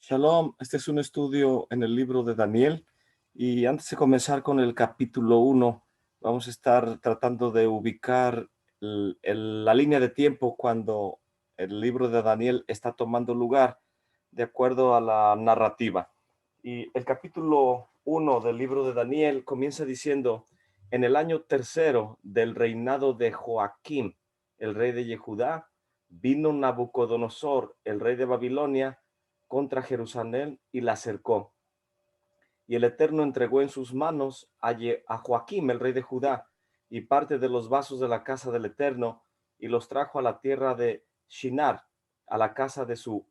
Shalom, este es un estudio en el libro de Daniel y antes de comenzar con el capítulo 1, vamos a estar tratando de ubicar la línea de tiempo cuando el libro de Daniel está tomando lugar de acuerdo a la narrativa. Y el capítulo 1 del libro de Daniel comienza diciendo: en el año tercero del reinado de Joaquín, el rey de Yehudá, vino Nabucodonosor, el rey de Babilonia, contra Jerusalén y la cercó. Y el Eterno entregó en sus manos a Joaquín, el rey de Judá, y parte de los vasos de la casa del Eterno, y los trajo a la tierra de Shinar, a la casa de su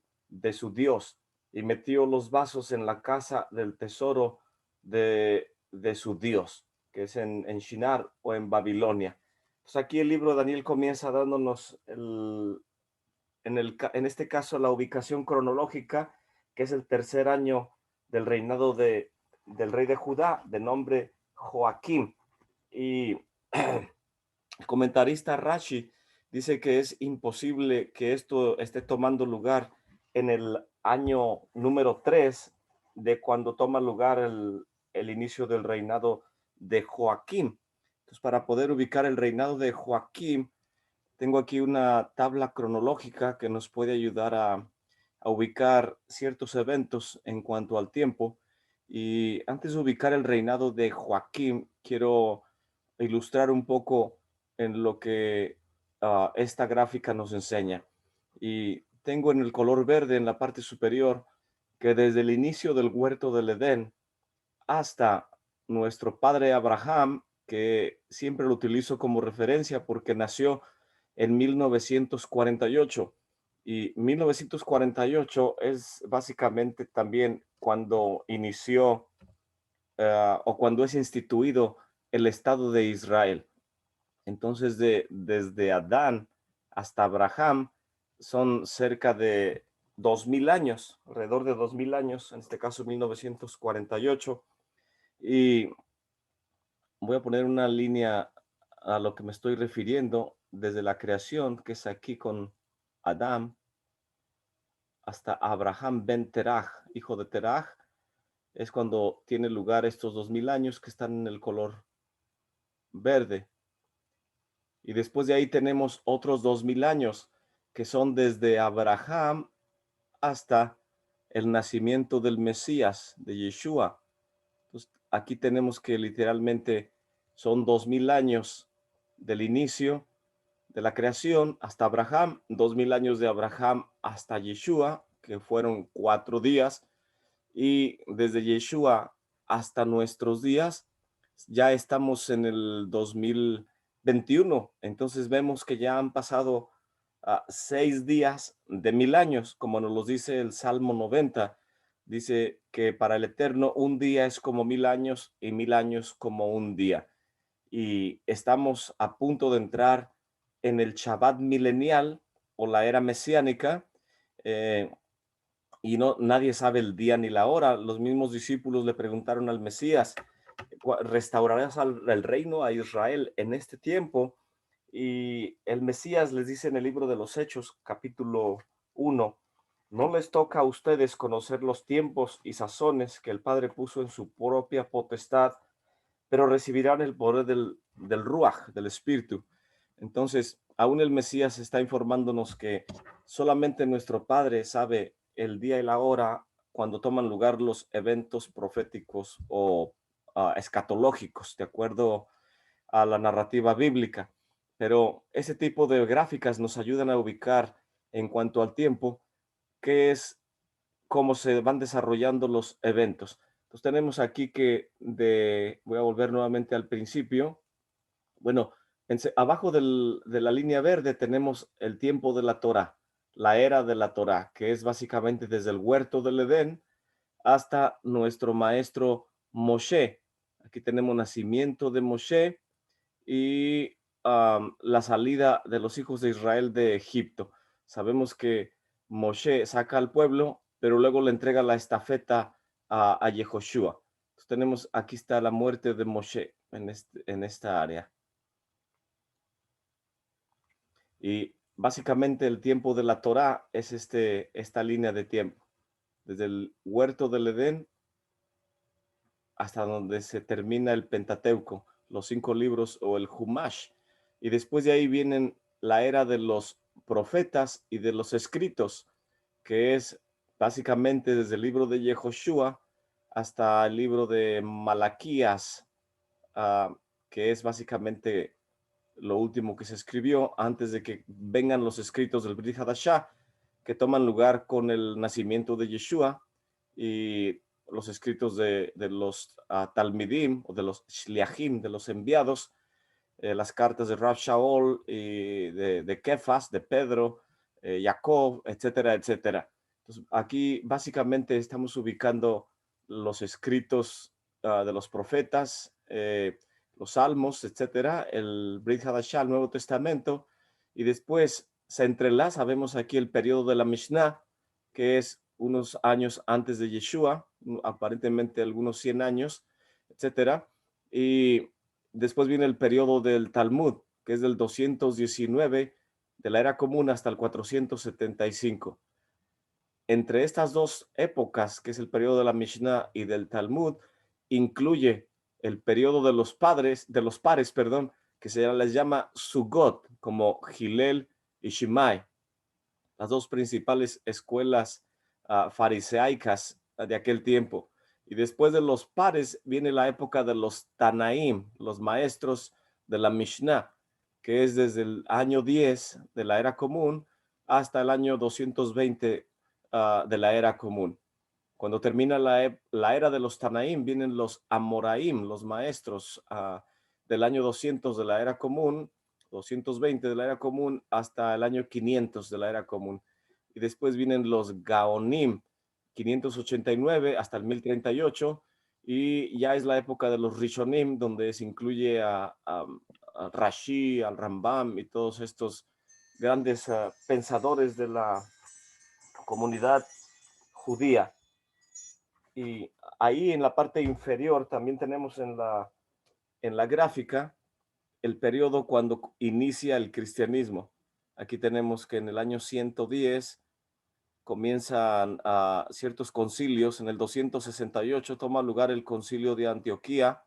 Dios, y metió los vasos en la casa del tesoro de su Dios, que es en Shinar o en Babilonia. Pues aquí el libro de Daniel comienza dándonos en este caso la ubicación cronológica, que es el tercer año del reinado del rey de Judá, de nombre Joaquín. Y el comentarista Rashi dice que es imposible que esto esté tomando lugar en el año número 3 de cuando toma lugar el inicio del reinado de Joaquín. Entonces, para poder ubicar el reinado de Joaquín, tengo aquí una tabla cronológica que nos puede ayudar a ubicar ciertos eventos en cuanto al tiempo. Y antes de ubicar el reinado de Joaquín, quiero ilustrar un poco en lo que esta gráfica nos enseña. Y tengo en el color verde en la parte superior que desde el inicio del huerto del Edén hasta nuestro padre Abraham, que siempre lo utilizo como referencia porque nació en 1948, y 1948 es básicamente también cuando inició o cuando es instituido el Estado de Israel. Entonces, desde Adán hasta Abraham son cerca de 2000 años, alrededor de 2000 años, en este caso 1948. Y voy a poner una línea a lo que me estoy refiriendo desde la creación, que es aquí con Adán, hasta Abraham ben Terah, hijo de Terah, es cuando tiene lugar estos 2000 años que están en el color verde. Y después de ahí tenemos otros 2000 años que son desde Abraham hasta el nacimiento del Mesías, de Yeshua. Entonces, aquí tenemos que literalmente son 2000 años del inicio de la creación hasta Abraham, 2000 años de Abraham hasta Yeshua, que fueron 4 días, y desde Yeshua hasta nuestros días, ya estamos en el 2021. Entonces vemos que ya han pasado 6 días de 1000 años, como nos lo dice el Salmo 90. Dice que para el Eterno un día es como 1000 años y 1000 años como un día. Y estamos a punto de entrar en el Shabbat milenial o la era mesiánica. eh, y no, nadie sabe el día ni la hora. Los mismos discípulos le preguntaron al Mesías: ¿restaurarás el reino a Israel en este tiempo? Y el Mesías les dice en el libro de los Hechos, capítulo 1: no les toca a ustedes conocer los tiempos y sazones que el Padre puso en su propia potestad, pero recibirán el poder del Ruach, del Espíritu. Entonces, aún el Mesías está informándonos que solamente nuestro Padre sabe el día y la hora cuando toman lugar los eventos proféticos o escatológicos, de acuerdo a la narrativa bíblica. Pero ese tipo de gráficas nos ayudan a ubicar en cuanto al tiempo qué es, cómo se van desarrollando los eventos. Entonces tenemos aquí voy a volver nuevamente al principio. Bueno, abajo de la línea verde tenemos el tiempo de la Torá, la era de la Torá, que es básicamente desde el huerto del Edén hasta nuestro maestro Moshe. Aquí tenemos nacimiento de Moshe y la salida de los hijos de Israel de Egipto. Sabemos que Moshe saca al pueblo, pero luego le entrega la estafeta a Yehoshua. Entonces tenemos, aquí está la muerte de Moshe en esta área. Y básicamente el tiempo de la Torá es esta línea de tiempo. desde el huerto del Edén hasta donde se termina el Pentateuco, los 5 libros o el Humash. Y después de ahí vienen la era de los profetas y de los escritos, que es básicamente desde el libro de Yehoshua hasta el libro de Malaquías, ah, que es básicamente lo último que se escribió antes de que vengan los escritos del Brit Hadashah, que toman lugar con el nacimiento de Yeshua, y los escritos de los Talmidim o de los Shliachim, de los enviados, las cartas de Rav Shaul y de Kefas, de Pedro, Jacob, etcétera, etcétera. Entonces, aquí básicamente estamos ubicando los escritos de los profetas, los salmos, etcétera, el Brit Hadashah, el Nuevo Testamento, y después se entrelaza, vemos aquí el periodo de la Mishnah, que es unos años antes de Yeshua, aparentemente algunos 100 años, etcétera, y después viene el periodo del Talmud, que es del 219 de la era común hasta el 475. Entre estas dos épocas, que es el periodo de la Mishnah y del Talmud, incluye el periodo de los pares, perdón, que se les llama Sugot, como Hillel y Shammai, las dos principales escuelas fariseicas de aquel tiempo. Y después de los pares viene la época de los Tanaim, los maestros de la Mishnah, que es desde el año 10 de la era común hasta el año 220 de la era común. Cuando termina la era de los Tanaim, vienen los Amoraim, los maestros del año 200 de la era común, 220 de la era común, hasta el año 500 de la era común. Y después vienen los Gaonim, 589 hasta el 1038, y ya es la época de los Rishonim, donde se incluye a Rashi, al Rambam y todos estos grandes pensadores de la comunidad judía. Y ahí en la parte inferior también tenemos en la gráfica el periodo cuando inicia el cristianismo. Aquí tenemos que en el año 110 comienzan ciertos concilios. En el 268 toma lugar el concilio de Antioquía,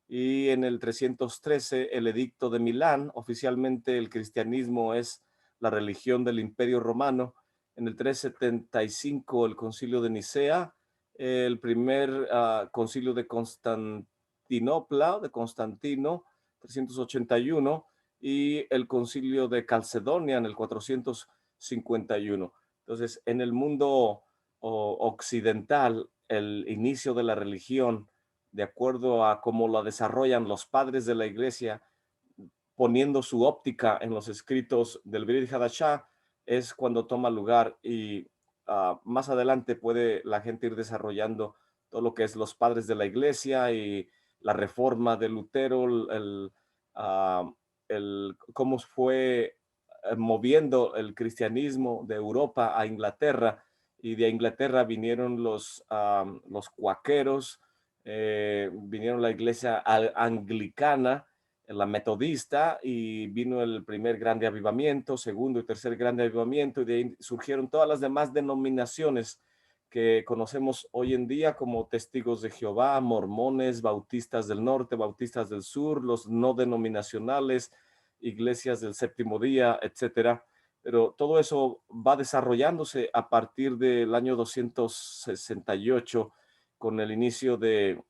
y en el 313 el edicto de Milán. Oficialmente el cristianismo es la religión del Imperio Romano. En el 375 el concilio de Nicea, el primer concilio de Constantinopla, de Constantino, 381, y el concilio de Calcedonia en el 451. Entonces, en el mundo occidental, el inicio de la religión, de acuerdo a cómo la desarrollan los padres de la iglesia, poniendo su óptica en los escritos del Brit Hadashah, es cuando toma lugar. Y más adelante puede la gente ir desarrollando todo lo que es los padres de la iglesia y la reforma de Lutero, cómo fue moviendo el cristianismo de Europa a Inglaterra, y de Inglaterra vinieron los cuaqueros, vinieron la iglesia anglicana, la metodista, y vino el primer grande avivamiento, segundo y tercer grande avivamiento, y de ahí surgieron todas las demás denominaciones que conocemos hoy en día como Testigos de Jehová, Mormones, Bautistas del Norte, Bautistas del Sur, los no denominacionales, Iglesias del Séptimo Día, etcétera. Pero todo eso va desarrollándose a partir del año 268 con el inicio de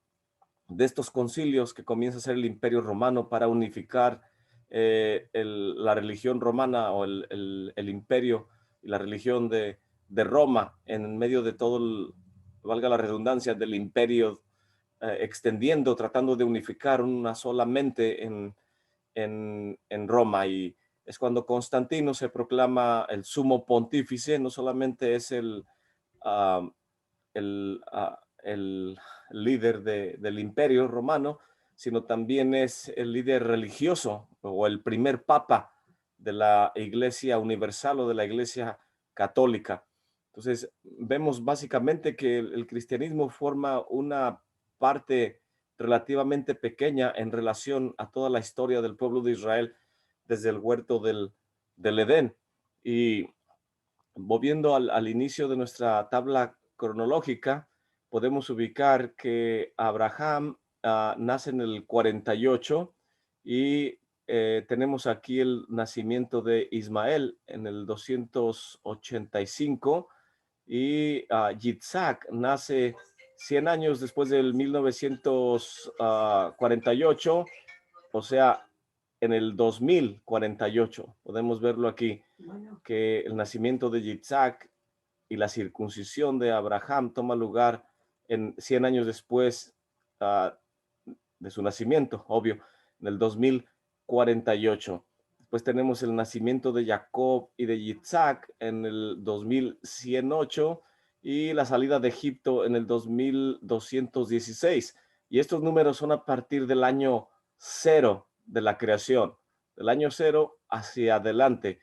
estos concilios, que comienza a ser el Imperio Romano para unificar la religión romana, o el imperio y la religión de Roma en medio de todo, valga la redundancia, del imperio, extendiendo, tratando de unificar una sola mente en Roma. Y es cuando Constantino se proclama el sumo pontífice. No solamente es uh, el líder del imperio romano, sino también es el líder religioso o el primer papa de la Iglesia Universal o de la Iglesia Católica. Entonces, vemos básicamente que el cristianismo forma una parte relativamente pequeña en relación a toda la historia del pueblo de Israel desde el huerto del Edén. Y volviendo al inicio de nuestra tabla cronológica, podemos ubicar que Abraham nace en el 48 y tenemos aquí el nacimiento de Ismael en el 285 y Yitzhak nace 100 años después del 1948, o sea, en el 2048. Podemos verlo aquí, que el nacimiento de Yitzhak y la circuncisión de Abraham toma lugar en 100 años después uh, de su nacimiento, obvio, en el 2048. Después tenemos el nacimiento de Jacob y de Yitzhak en el 2108 y la salida de Egipto en el 2216. Y estos números son a partir del año cero de la creación, del año cero hacia adelante.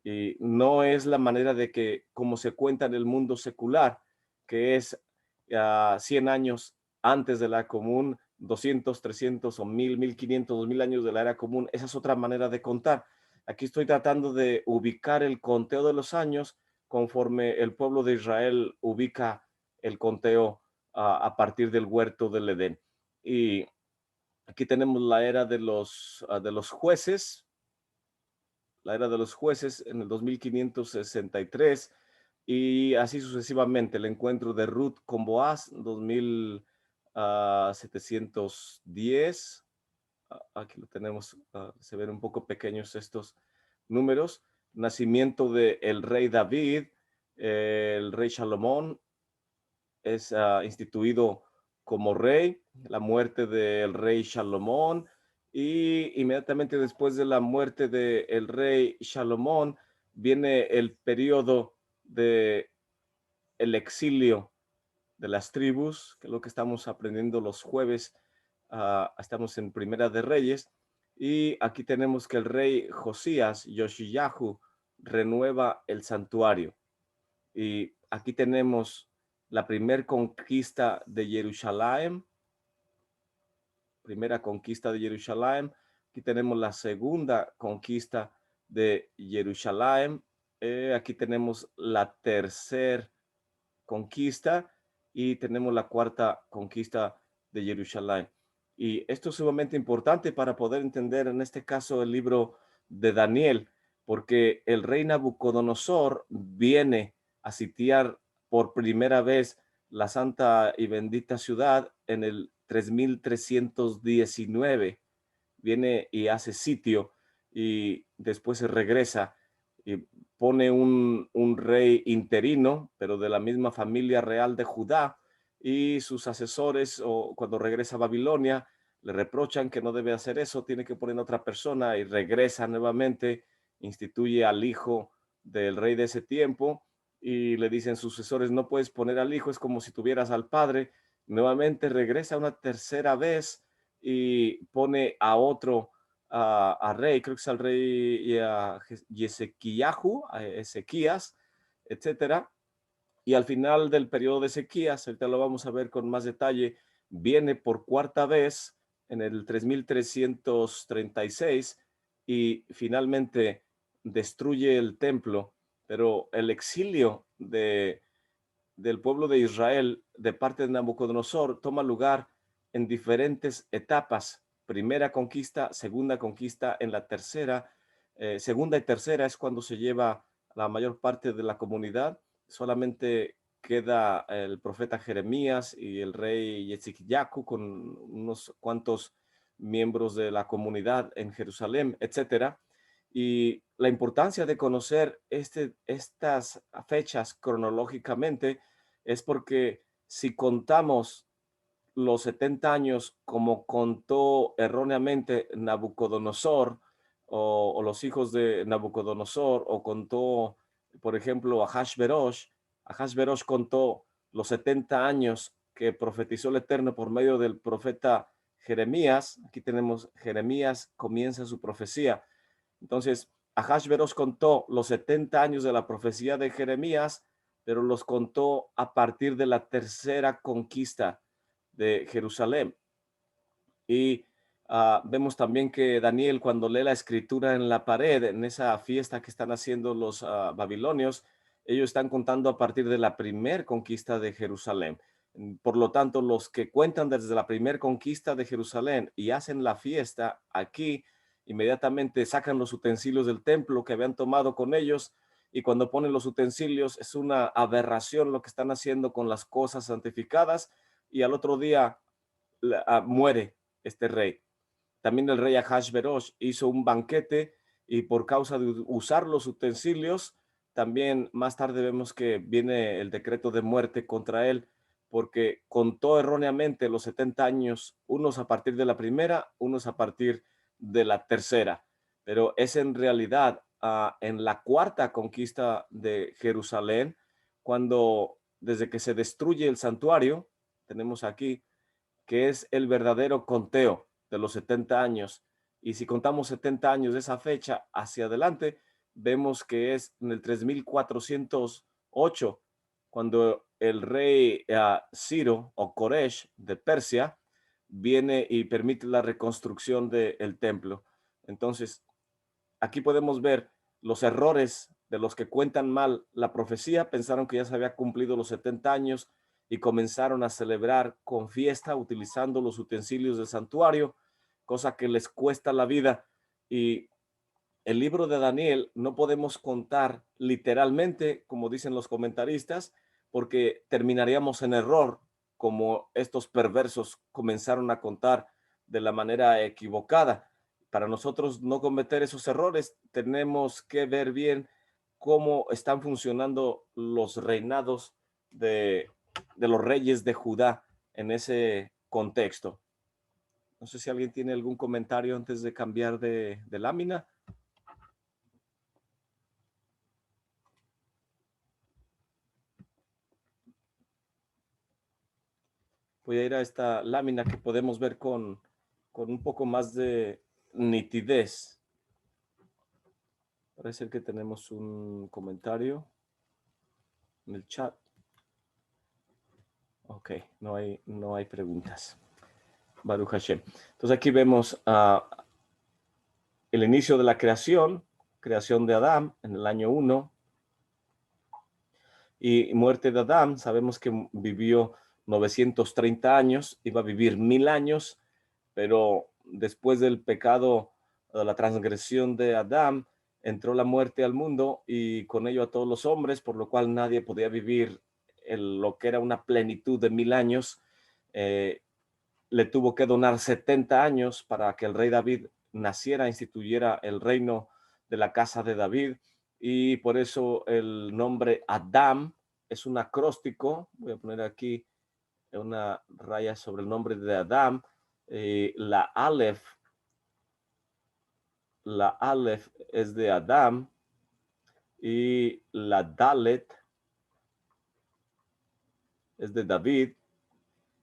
Y no es la manera de que, como se cuenta en el mundo secular, que es 100 años antes de la común, 200, 300 o 1000, 1500, 2000 años de la era común. Esa es otra manera de contar. Aquí estoy tratando de ubicar el conteo de los años conforme el pueblo de Israel ubica el conteo a partir del huerto del Edén. Y aquí tenemos la era de los jueces, la era de los jueces en el 2563 y así sucesivamente. El encuentro de Ruth con Boaz, 2710. Aquí lo tenemos, se ven un poco pequeños estos números. Nacimiento de el rey David, el rey Salomón es instituido como rey, la muerte del rey Salomón, y inmediatamente después de la muerte del rey Salomón viene el periodo de el exilio de las tribus, que es lo que estamos aprendiendo los jueves. Estamos en Primera de Reyes, y aquí tenemos que el rey Josías, Yoshiyahu, renueva el santuario. Y aquí tenemos la primera conquista de Jerusalén, primera conquista de Jerusalén. Aquí tenemos la segunda conquista de Jerusalén. Aquí tenemos la tercera conquista y tenemos la cuarta conquista de Jerusalén. Y esto es sumamente importante para poder entender en este caso el libro de Daniel, porque el rey Nabucodonosor viene a sitiar por primera vez la santa y bendita ciudad en el 3319. Viene y hace sitio y después se regresa y pone un rey interino, pero de la misma familia real de Judá, y sus asesores, o cuando regresa a Babilonia, le reprochan que no debe hacer eso, tiene que poner otra persona, y regresa nuevamente, instituye al hijo del rey de ese tiempo, y le dicen sus asesores, no puedes poner al hijo, es como si tuvieras al padre. Nuevamente regresa una tercera vez y pone a otro a rey, creo que es al rey Ezequiyahu, a Ezequías, etcétera. Y al final del periodo de Ezequías, ahorita lo vamos a ver con más detalle, viene por cuarta vez en el 3336 y finalmente destruye el templo. Pero el exilio del pueblo de Israel de parte de Nabucodonosor toma lugar en diferentes etapas. Primera conquista, segunda conquista, en la tercera, segunda y tercera es cuando se lleva la mayor parte de la comunidad. Solamente queda el profeta Jeremías y el rey Yezquiyacu con unos cuantos miembros de la comunidad en Jerusalén, etcétera. Y la importancia de conocer estas fechas cronológicamente es porque si contamos los 70 años como contó erróneamente Nabucodonosor o los hijos de Nabucodonosor, o contó, por ejemplo, Ahasverosh contó los 70 años que profetizó el Eterno por medio del profeta Jeremías. Aquí tenemos Jeremías, comienza su profecía. Entonces, Ahasverosh contó los 70 años de la profecía de Jeremías, pero los contó a partir de la tercera conquista de Jerusalén. Y vemos también que Daniel, cuando lee la escritura en la pared, en esa fiesta que están haciendo los babilonios, ellos están contando a partir de la primer conquista de Jerusalén. Por lo tanto, los que cuentan desde la primer conquista de Jerusalén y hacen la fiesta aquí, inmediatamente sacan los utensilios del templo que habían tomado con ellos, y cuando ponen los utensilios es una aberración lo que están haciendo con las cosas santificadas, y al otro día muere este rey. También el rey Ahasverosh hizo un banquete, y por causa de usar los utensilios, también más tarde vemos que viene el decreto de muerte contra él, porque contó erróneamente los 70 años, unos a partir de la primera, unos a partir de la tercera. Pero es en realidad en la cuarta conquista de Jerusalén, cuando desde que se destruye el santuario, tenemos aquí que es el verdadero conteo de los 70 años. Y si contamos 70 años de esa fecha hacia adelante, vemos que es en el 3408, cuando el rey Ciro o Koresh de Persia viene y permite la reconstrucción del templo. Entonces, aquí podemos ver los errores de los que cuentan mal la profecía. Pensaron que ya se había cumplido los 70 años y comenzaron a celebrar con fiesta utilizando los utensilios del santuario, cosa que les cuesta la vida. Y el libro de Daniel no podemos contar literalmente, como dicen los comentaristas, porque terminaríamos en error, como estos perversos comenzaron a contar de la manera equivocada. Para nosotros no cometer esos errores, tenemos que ver bien cómo están funcionando los reinados de los reyes de Judá en ese contexto. No sé si alguien tiene algún comentario antes de cambiar de lámina. Voy a ir a esta lámina que podemos ver con un poco más de nitidez. Parece que tenemos un comentario en el chat. Ok, no hay preguntas. Baruch Hashem. Entonces aquí vemos el inicio de la creación de Adán en el año 1, y muerte de Adán. Sabemos que vivió 930 años, iba a vivir 1000 años, pero después del pecado, de la transgresión de Adán, entró la muerte al mundo y con ello a todos los hombres, por lo cual nadie podía vivir lo que era una plenitud de 1000 años. Le tuvo que donar 70 años para que el rey David naciera, instituyera el reino de la casa de David, y por eso el nombre Adam es un acróstico. Voy a poner aquí una raya sobre el nombre de Adam. La Aleph es de Adam, y la Dalet es de David,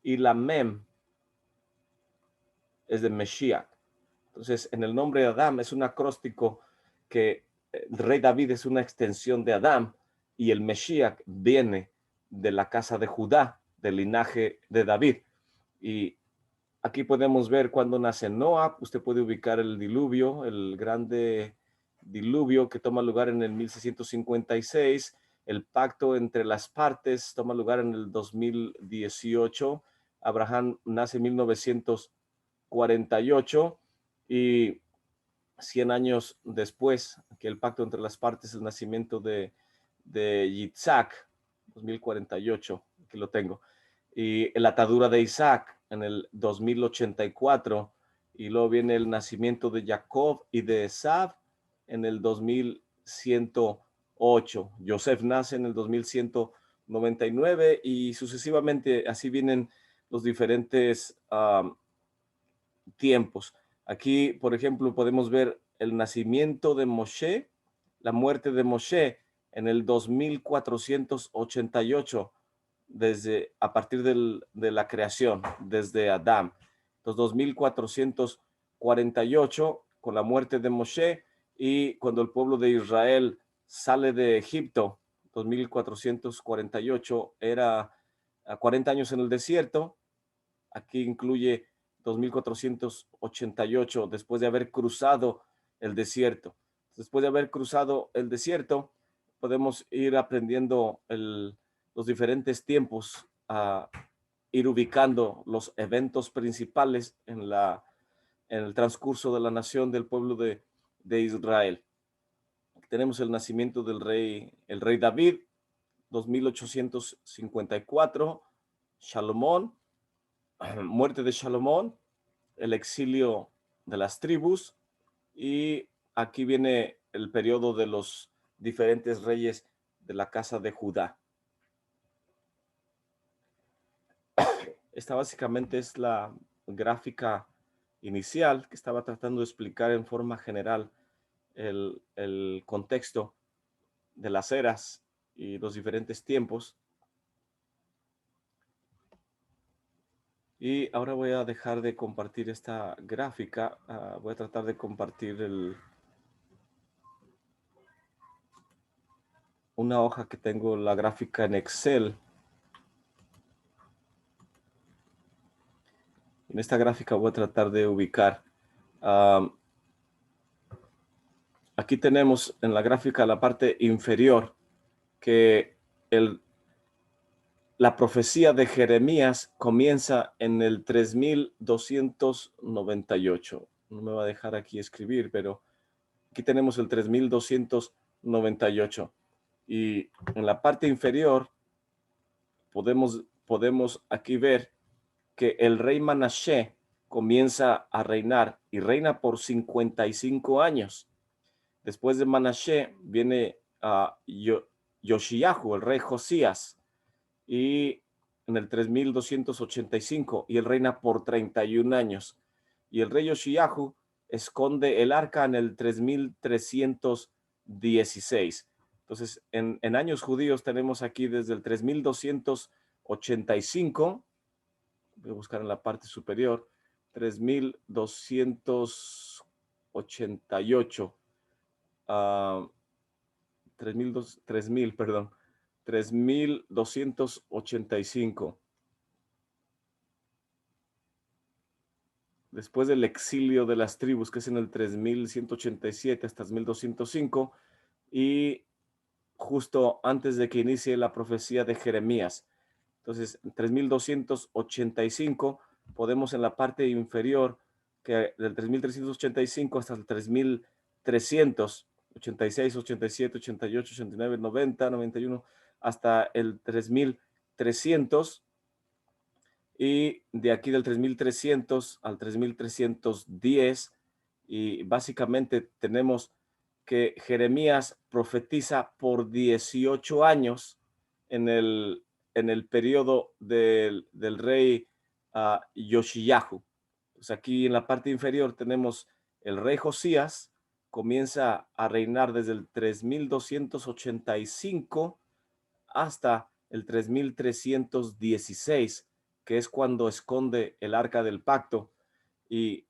y la Mem es de Meshiach. Entonces, en el nombre de Adam es un acróstico que el rey David es una extensión de Adam, y el Mesías viene de la casa de Judá, del linaje de David. Y aquí podemos ver cuando nace Noah. Usted puede ubicar el diluvio, el grande diluvio que toma lugar en el 1656. El pacto entre las partes toma lugar en el 2018. Abraham nace en 1948, y 100 años después que el pacto entre las partes, el nacimiento de Yitzhak, 2048, aquí lo tengo, y la atadura de Isaac en el 2084, y luego viene el nacimiento de Jacob y de Esav en el 2108. Joseph nace en el 2199, y sucesivamente así vienen los diferentes tiempos. Aquí, por ejemplo, podemos ver el nacimiento de Moshe, la muerte de Moshe en el 2488, a partir de la creación, desde Adán. Entonces, 2448 con la muerte de Moshe, y cuando el pueblo de Israel sale de Egipto, 2448, era a 40 años en el desierto. Aquí incluye 2488, después de haber cruzado el desierto. Después de haber cruzado el desierto, podemos ir aprendiendo los diferentes tiempos, ir ubicando los eventos principales en el transcurso de la nación del pueblo de Israel. Tenemos el nacimiento el rey David, 2854, Salomón, muerte de Salomón, el exilio de las tribus, y aquí viene el periodo de los diferentes reyes de la casa de Judá. Esta básicamente es la gráfica inicial que estaba tratando de explicar en forma general el contexto de las eras y los diferentes tiempos. Y ahora voy a dejar de compartir esta gráfica. Voy a tratar de compartir una hoja que tengo, la gráfica en Excel. En esta gráfica voy a tratar de ubicar. Aquí tenemos en la gráfica la parte inferior que la profecía de Jeremías comienza en el 3298. No me va a dejar aquí escribir, pero aquí tenemos el 3298. Y en la parte inferior podemos aquí ver que el rey Manashe comienza a reinar y reina por 55 años. Después de Manashe viene Yoshiyahu, el rey Josías, y en el 3285, y él reina por 31 años. Y el rey Yoshiyahu esconde el arca en el 3316. Entonces, en años judíos tenemos aquí desde el 3285, voy a buscar en la parte superior, 3288, 3285. Después del exilio de las tribus, que es en el 3187 hasta 1205, y justo antes de que inicie la profecía de Jeremías. Entonces, en 3285 podemos en la parte inferior, que del 3385 hasta el 3300, 86, 87, 88, 89, 90, 91, hasta el 3300, y de aquí del 3300 al 3310, y básicamente tenemos que Jeremías profetiza por 18 años en el periodo del rey Yoshiyahu. Pues aquí en la parte inferior tenemos el rey Josías, comienza a reinar desde el 3285 hasta el 3316, que es cuando esconde el arca del pacto, y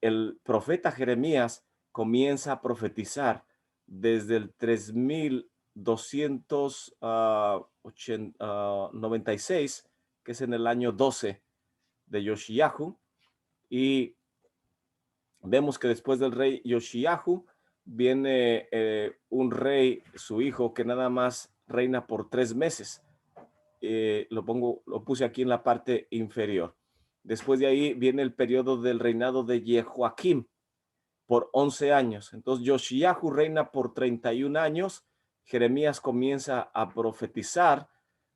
el profeta Jeremías comienza a profetizar desde el 3296, que es en el año 12 de Yoshiyahu, y vemos que después del rey Yoshiyahu viene un rey, su hijo, que nada más reina por 3 meses. Lo puse aquí en la parte inferior. Después de ahí viene el periodo del reinado de Jehoaquim por 11 años. Entonces Yoshiyahu reina por 31 años. Jeremías comienza a profetizar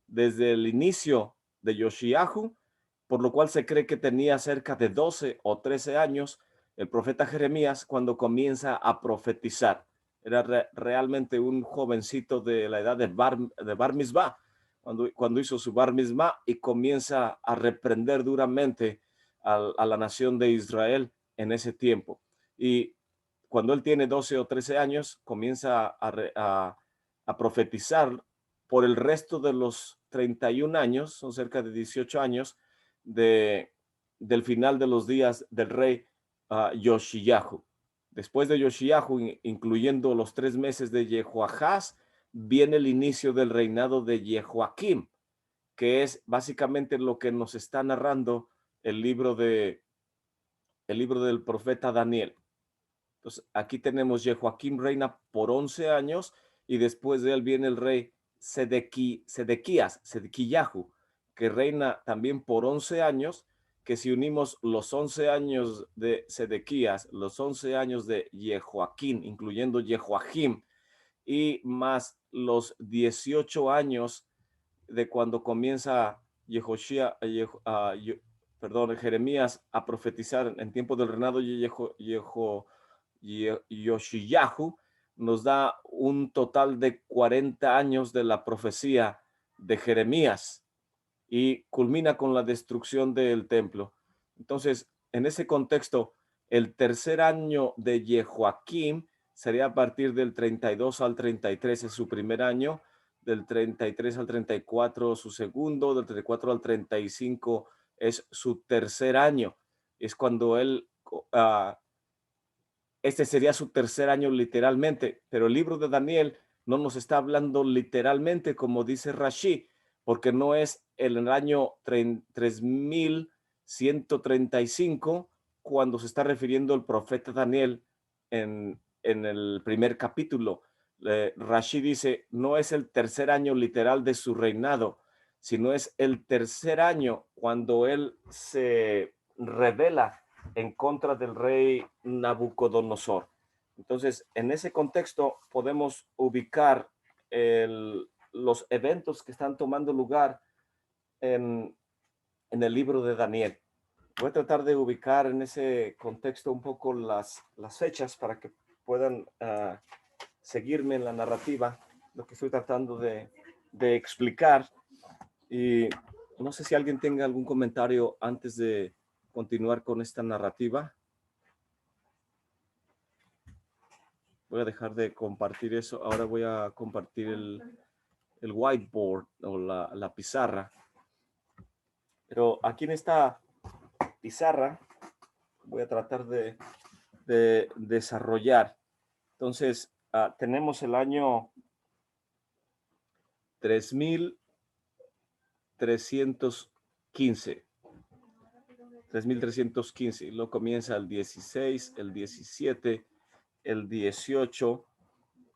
desde el inicio de Yoshiyahu, por lo cual se cree que tenía cerca de 12 o 13 años el profeta Jeremías cuando comienza a profetizar. Era realmente un jovencito de la edad de Bar Mitzvah, cuando hizo su Bar Mitzvah, y comienza a reprender duramente a la nación de Israel en ese tiempo. Y cuando él tiene 12 o 13 años, comienza a profetizar por el resto de los 31 años, son cerca de 18 años, del final de los días del rey Yoshiyahu. Después de Yoshiyahu, incluyendo los 3 meses de Jehoahaz, viene el inicio del reinado de Jehoaquim, que es básicamente lo que nos está narrando el libro del profeta Daniel. Entonces, aquí tenemos Jehoaquim reina por 11 años, y después de él viene el rey Sedequías, que reina también por 11 años, que si unimos los 11 años de Sedequías, los 11 años de Jehoaquín, incluyendo Jehoahim, y más los 18 años de cuando comienza Jeremías a profetizar en tiempo del reinado de Yoshiyahu, nos da un total de 40 años de la profecía de Jeremías y culmina con la destrucción del templo. Entonces, en ese contexto, el tercer año de Jehoaquim sería a partir del 32 al 33, es su primer año, del 33 al 34 su segundo, del 34 al 35 es su tercer año. Es cuando él, este sería su tercer año literalmente, pero el libro de Daniel no nos está hablando literalmente, como dice Rashi, porque no es el año 3135 cuando se está refiriendo el profeta Daniel en el primer capítulo. Rashi dice, no es el tercer año literal de su reinado, sino es el tercer año cuando él se revela en contra del rey Nabucodonosor. Entonces, en ese contexto podemos ubicar los eventos que están tomando lugar en el libro de Daniel. Voy a tratar de ubicar en ese contexto un poco las fechas para que puedan seguirme en la narrativa, lo que estoy tratando de explicar. Y no sé si alguien tenga algún comentario antes de continuar con esta narrativa. Voy a dejar de compartir eso. Ahora voy a compartir el whiteboard o la pizarra. Pero aquí en esta pizarra voy a tratar de desarrollar. Entonces, tenemos el año 3315. 3315. Lo comienza el 16, el 17, el 18,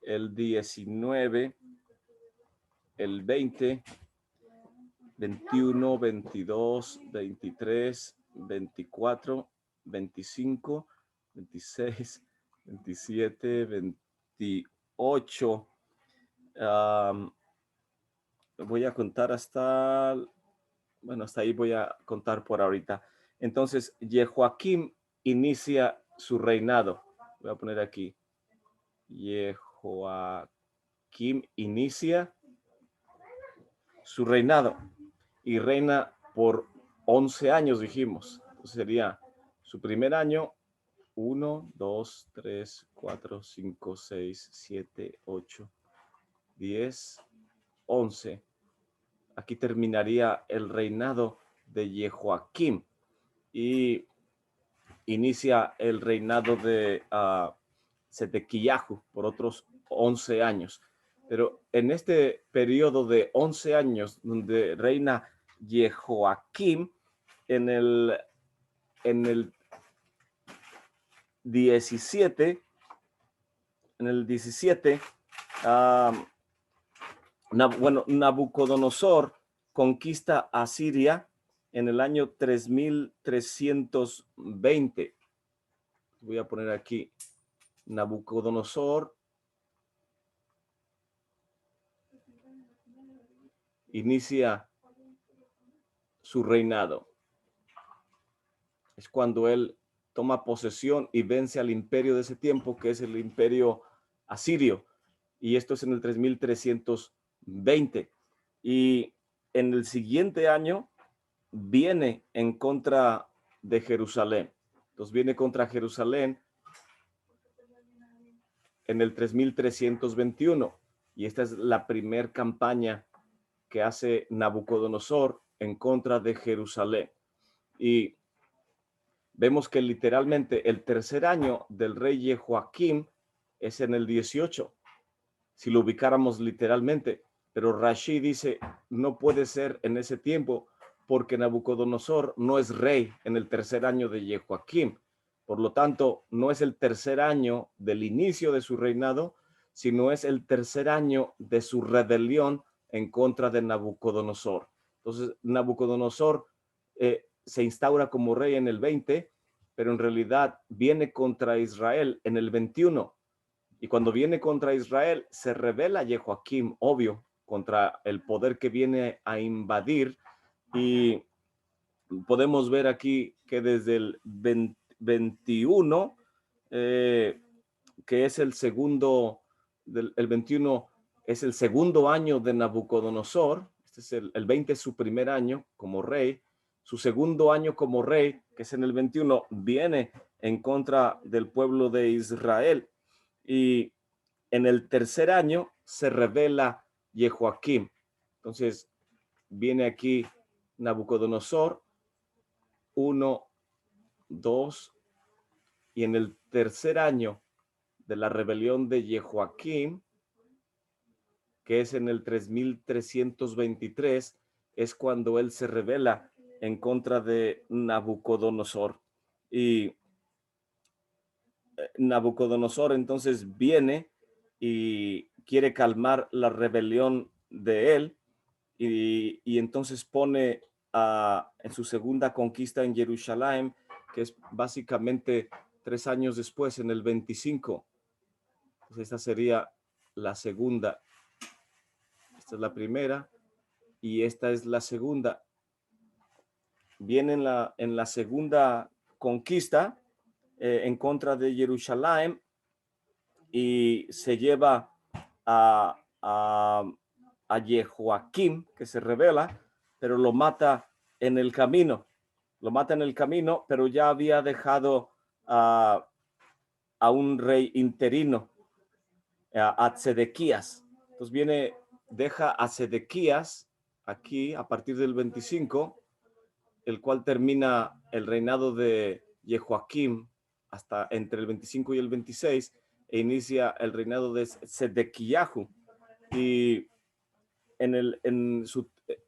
el 19, el 20, 21, 22, 23, 24, 25, 26, 27, 28. Voy a contar hasta, bueno, hasta ahí voy a contar por ahorita. Entonces, Jehoaquim inicia su reinado. Voy a poner aquí. Jehoaquim inicia su reinado y reina por 11 años, dijimos. Entonces sería su primer año, 1, 2, 3, 4, 5, 6, 7, 8, 10, 11. Aquí terminaría el reinado de Jehoaquim y inicia el reinado de Sedequiyahu por otros 11 años. Pero en este periodo de 11 años donde reina Jehoaquim, en el 17, Nabucodonosor conquista a Siria en el año 3320. Voy a poner aquí Nabucodonosor inicia su reinado. Es cuando él toma posesión y vence al imperio de ese tiempo, que es el imperio asirio. Y esto es en el 3320. Y en el siguiente año viene en contra de Jerusalén. Entonces viene contra Jerusalén en el 3321. Y esta es la primera campaña que hace Nabucodonosor en contra de Jerusalén. Y vemos que literalmente el tercer año del rey Jehoaquim es en el 18, si lo ubicáramos literalmente. Pero Rashi dice, no puede ser en ese tiempo porque Nabucodonosor no es rey en el tercer año de Jehoaquim. Por lo tanto, no es el tercer año del inicio de su reinado, sino es el tercer año de su rebelión en contra de Nabucodonosor. Entonces, Nabucodonosor se instaura como rey en el 20, pero en realidad viene contra Israel en el 21. Y cuando viene contra Israel, se rebela Jehoiakim, obvio, contra el poder que viene a invadir. Y podemos ver aquí que desde el 21, que es el segundo, el 21 es el segundo año de Nabucodonosor. Este es el 20 es su primer año como rey. Su segundo año como rey, que es en el 21, viene en contra del pueblo de Israel. Y en el tercer año se revela Jehoiakim. Entonces viene aquí Nabucodonosor 1, 2, y en el tercer año de la rebelión de Jehoiakim, que es en el 3323, es cuando él se revela en contra de Nabucodonosor. Y Nabucodonosor entonces viene y quiere calmar la rebelión de él, y entonces pone en su segunda conquista en Jerusalén, que es básicamente 3 años después, en el 25. Entonces esta sería la segunda. Esta es la primera y esta es la segunda. Viene en la segunda conquista en contra de Jerusalén, y se lleva a Jehoiakim, que se revela, pero lo mata en el camino. Lo mata en el camino, pero ya había dejado a un rey interino, a Zedequías. Entonces deja a Zedequías aquí a partir del 25, el cual termina el reinado de Jehoiakim hasta entre el 25 y el 26, e inicia el reinado de Zedequiyahu. Y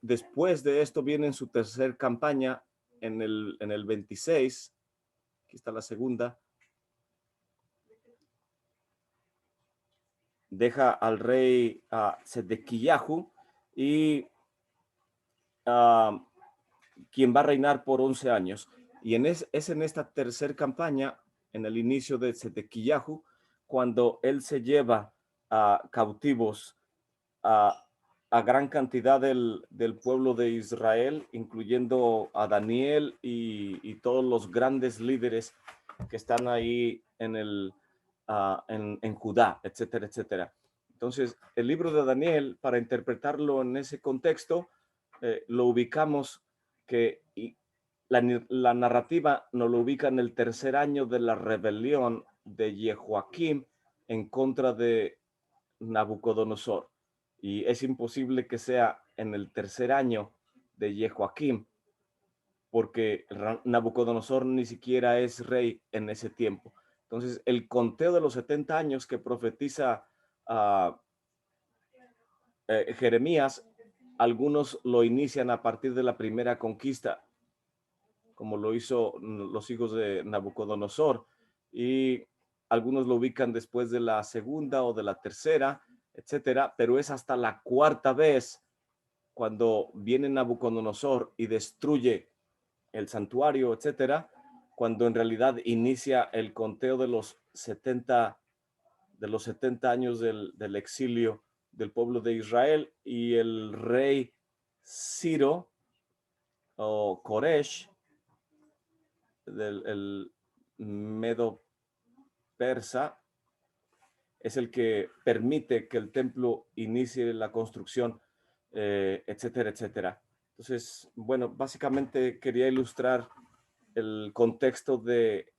después de esto viene en su tercer campaña en el 26. Aquí está la segunda. Deja al rey Zedequiyahu, y quien va a reinar por 11 años. Y es en esta tercera campaña, en el inicio de Zedequiyahu, cuando él se lleva cautivos a gran cantidad del pueblo de Israel, incluyendo a Daniel y todos los grandes líderes que están ahí en Judá, etcétera, etcétera. Entonces, el libro de Daniel, para interpretarlo en ese contexto, lo ubicamos que la narrativa nos lo ubica en el tercer año de la rebelión de Jehoiakim en contra de Nabucodonosor. Y es imposible que sea en el tercer año de Jehoiakim, porque Nabucodonosor ni siquiera es rey en ese tiempo. Entonces, el conteo de los 70 años que profetiza Jeremías, algunos lo inician a partir de la primera conquista, como lo hizo los hijos de Nabucodonosor, y algunos lo ubican después de la segunda o de la tercera, etcétera, pero es hasta la cuarta vez cuando viene Nabucodonosor y destruye el santuario, etcétera, cuando en realidad inicia el conteo de los 70 años del exilio del pueblo de Israel. Y el rey Ciro o Koresh, el Medo persa, es el que permite que el templo inicie la construcción, etcétera, etcétera. Entonces, bueno, básicamente quería ilustrar el contexto de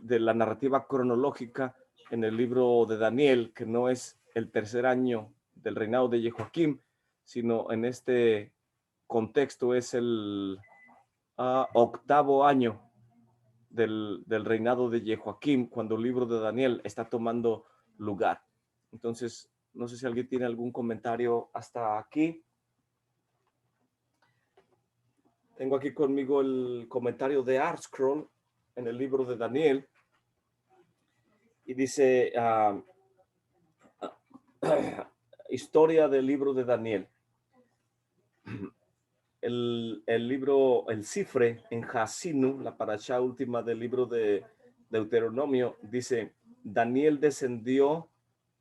la narrativa cronológica en el libro de Daniel, que no es el tercer año del reinado de Jehoiakim, sino en este contexto es el octavo año del reinado de Jehoiakim, cuando el libro de Daniel está tomando lugar. Entonces, no sé si alguien tiene algún comentario hasta aquí. Tengo aquí conmigo el comentario de ArtScroll en el libro de Daniel, y dice, historia del libro de Daniel. El libro, el cifre en Hasinu, la parashá última del libro de Deuteronomio, dice: Daniel descendió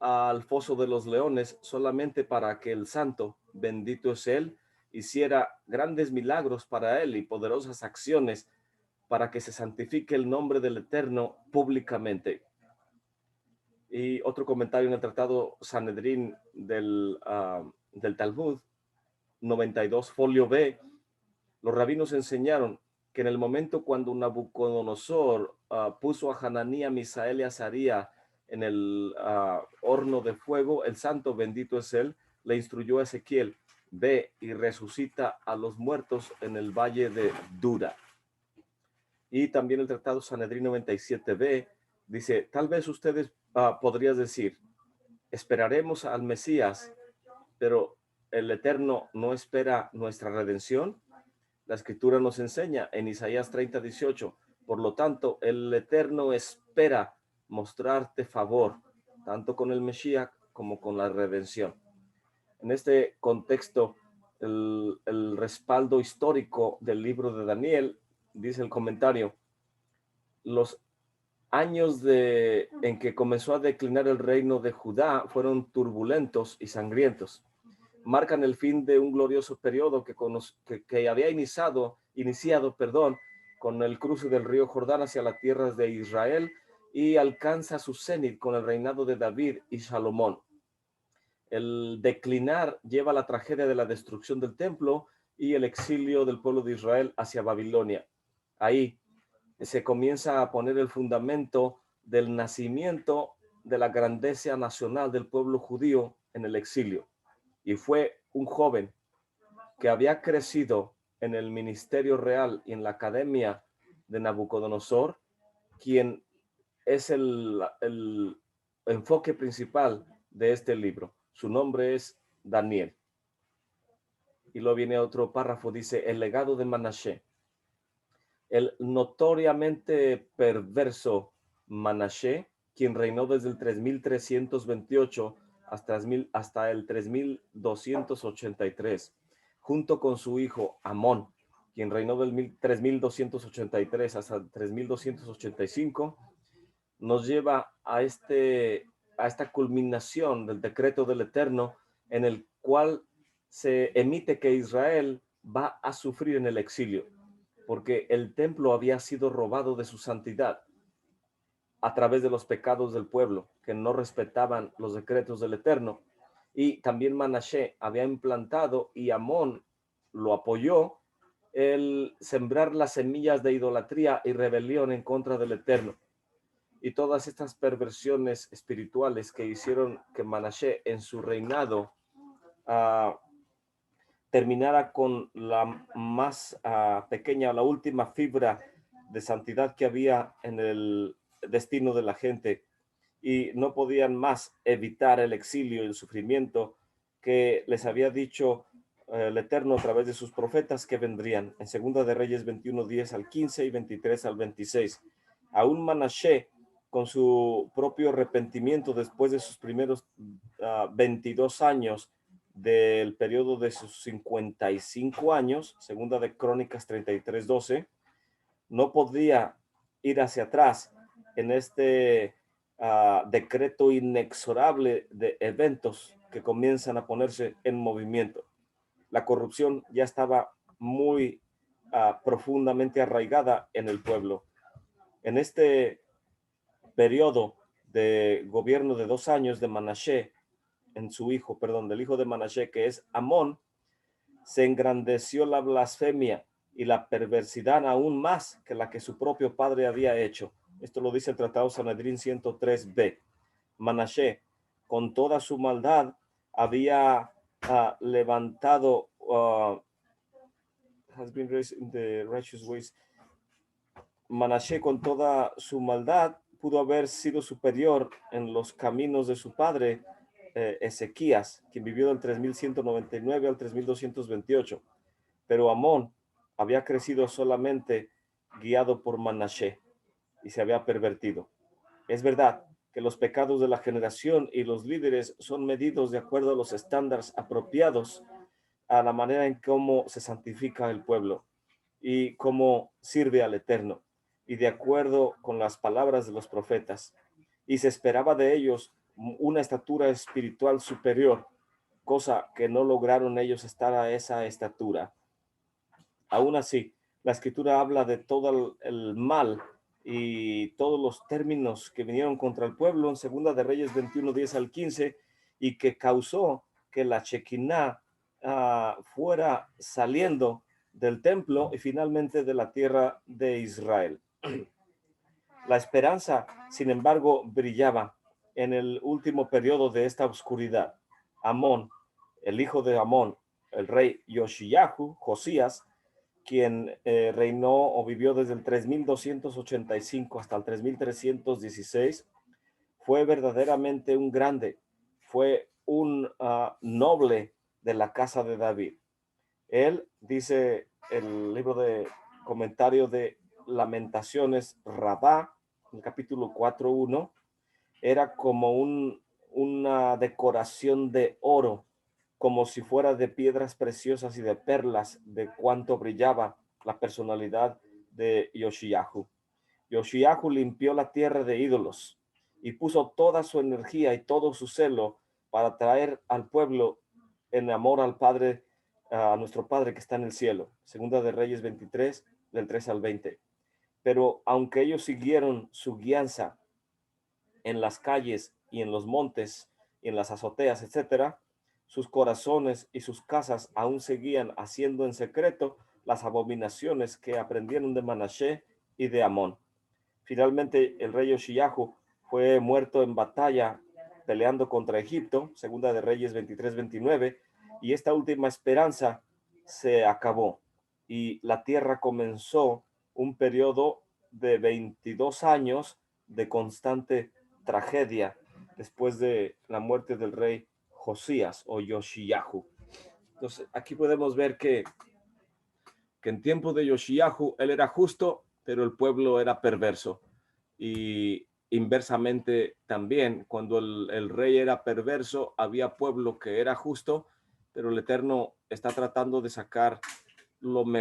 al foso de los leones solamente para que el santo, bendito es él, hiciera grandes milagros para él y poderosas acciones para que se santifique el nombre del Eterno públicamente. Y otro comentario en el tratado Sanedrín del Talmud 92, folio B, los rabinos enseñaron que en el momento cuando Nabucodonosor puso a Hananí, Misael y Azaría en el horno de fuego, el santo, bendito es él, le instruyó a Ezequiel: ve y resucita a los muertos en el valle de Dura. Y también el tratado Sanedrín 97b dice: tal vez ustedes podrían decir, esperaremos al Mesías, pero el Eterno no espera nuestra redención. La escritura nos enseña en Isaías 30:18, por lo tanto, el Eterno espera mostrarte favor, tanto con el Mesías como con la redención. En este contexto, el respaldo histórico del libro de Daniel, dice el comentario: los años en que comenzó a declinar el reino de Judá fueron turbulentos y sangrientos. Marcan el fin de un glorioso periodo que había iniciado, con el cruce del río Jordán hacia las tierras de Israel, y alcanza su cenit con el reinado de David y Salomón. El declinar lleva a la tragedia de la destrucción del templo y el exilio del pueblo de Israel hacia Babilonia. Ahí se comienza a poner el fundamento del nacimiento de la grandeza nacional del pueblo judío en el exilio. Y fue un joven que había crecido en el ministerio real y en la academia de Nabucodonosor quien es el enfoque principal de este libro. Su nombre es Daniel. Y luego viene otro párrafo, dice: el legado de Manashe. El notoriamente perverso Manashe, quien reinó desde el 3328 hasta el 3283, junto con su hijo Amón, quien reinó del 3283 hasta el 3285, nos lleva a esta culminación del decreto del Eterno, en el cual se emite que Israel va a sufrir en el exilio, porque el templo había sido robado de su santidad a través de los pecados del pueblo, que no respetaban los decretos del Eterno. Y también Manashe había implantado, y Amón lo apoyó, el sembrar las semillas de idolatría y rebelión en contra del Eterno. Y todas estas perversiones espirituales que hicieron que Manashe en su reinado terminara con la más pequeña, la última fibra de santidad que había en el destino de la gente, y no podían más evitar el exilio y el sufrimiento que les había dicho el Eterno a través de sus profetas que vendrían en Segunda de Reyes 21:10 al 15 y 23 al 26. Aún Manashe, con su propio arrepentimiento después de sus primeros 22 años del periodo de sus 55 años, Segunda de Crónicas 33:12, no podía ir hacia atrás en este decreto inexorable de eventos que comienzan a ponerse en movimiento. La corrupción ya estaba muy profundamente arraigada en el pueblo. En este periodo de gobierno de 2 años de Manashe, del hijo de Manashe, que es Amón, se engrandeció la blasfemia y la perversidad aún más que la que su propio padre había hecho. Esto lo dice el Tratado Sanedrín 103b. Manashe, con toda su maldad, había levantado has been raised in the righteous ways. Manashe, con toda su maldad, pudo haber sido superior en los caminos de su padre Ezequías, quien vivió del 3199 al 3228. Pero Amón había crecido solamente guiado por Manashe y se había pervertido. Es verdad, que los pecados de la generación y los líderes son medidos de acuerdo a los estándares apropiados a la manera en cómo se santifica el pueblo y cómo sirve al Eterno, y de acuerdo con las palabras de los profetas. Y se esperaba de ellos una estatura espiritual superior, cosa que no lograron ellos estar a esa estatura. Aún así, la escritura habla de todo el mal y todos los términos que vinieron contra el pueblo en Segunda de Reyes 21, 10 al 15, y que causó que la Shekinah fuera saliendo del templo y finalmente de la tierra de Israel. La esperanza, sin embargo, brillaba en el último periodo de esta oscuridad. Amón, el hijo de Amón, el rey Yoshiyahu, Josías, quien reinó o vivió desde el 3285 hasta el 3316, fue verdaderamente un grande, fue un noble de la casa de David. Él, dice el libro de comentario de Lamentaciones, Rabá, en el capítulo 4:1, era como una decoración de oro, como si fuera de piedras preciosas y de perlas, de cuánto brillaba la personalidad de Yoshiyahu. Yoshiyahu limpió la tierra de ídolos y puso toda su energía y todo su celo para traer al pueblo en amor al Padre, a nuestro Padre que está en el cielo. Segunda de Reyes 23, del 3 al 20. Pero aunque ellos siguieron su guianza en las calles y en los montes y en las azoteas, etcétera, sus corazones y sus casas aún seguían haciendo en secreto las abominaciones que aprendieron de Manashe y de Amón. Finalmente, el rey Yoshiyahu fue muerto en batalla peleando contra Egipto, Segunda de Reyes 23-29, y esta última esperanza se acabó y la tierra comenzó un periodo de 22 años de constante tragedia después de la muerte del rey Josías o Yoshiyahu. Entonces, aquí podemos ver que en tiempo de Yoshiyahu él era justo, pero el pueblo era perverso. Y inversamente también, cuando el rey era perverso, había pueblo que era justo, pero el Eterno está tratando de sacar lo mejor